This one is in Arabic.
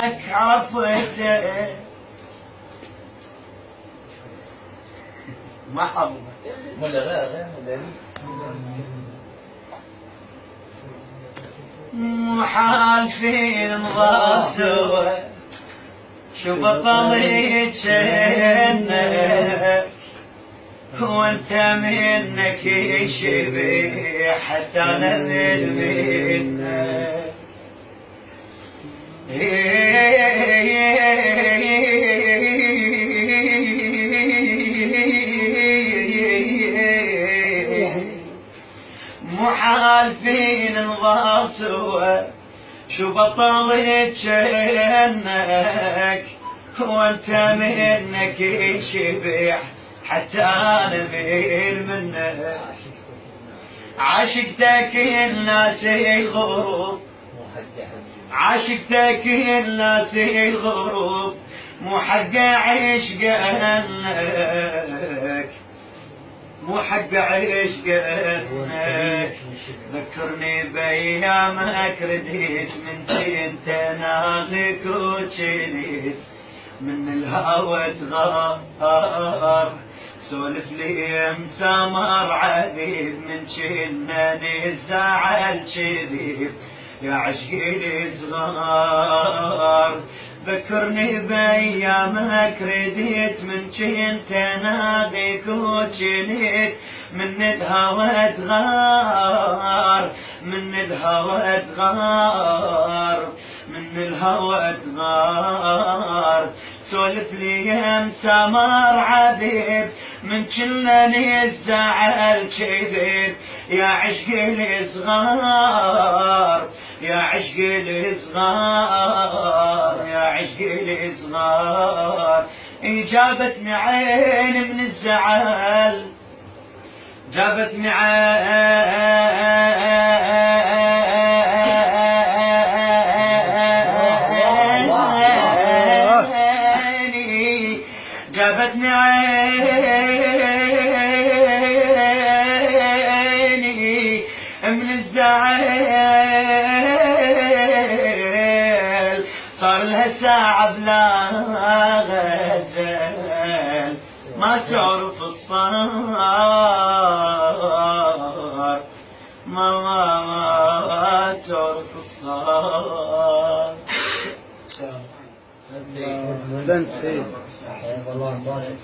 لك عفوته ما حب ولا غير مو حالفين نظل سوا شو بطلت شنك وانت منك يشبه حتى انا منك مو حالفين نظل سوا شو بطلت شنك وانت منك يشبع حتى انا ميل منك عشقتك الناس الغروب عشقتك الناس الغروب مو حق عشقك مو حق عشقك ذكرني بايامك رديت من كنت ناغيك وجنيت من الهوى تغار سولف لي مسامر عذيب من شنني الزعل شديد يا عشقي الصغار ذكرني بايامك رديت من كنت ناغيك وجنيت من الهوى تغار من الهوى تغار من الهوى تغار سولف لي مسامر عذيب من كلني الزعل كذب يا عشقي الصغار يا عشقي الصغار يا عشقي الصغار جابتني عين من الزعل جابتني عيني جابتني عيني من الزعل صار لها ساعة بلا غزل ما تعرف الصار ما تعرف الصار احسنت سيد والله مبارك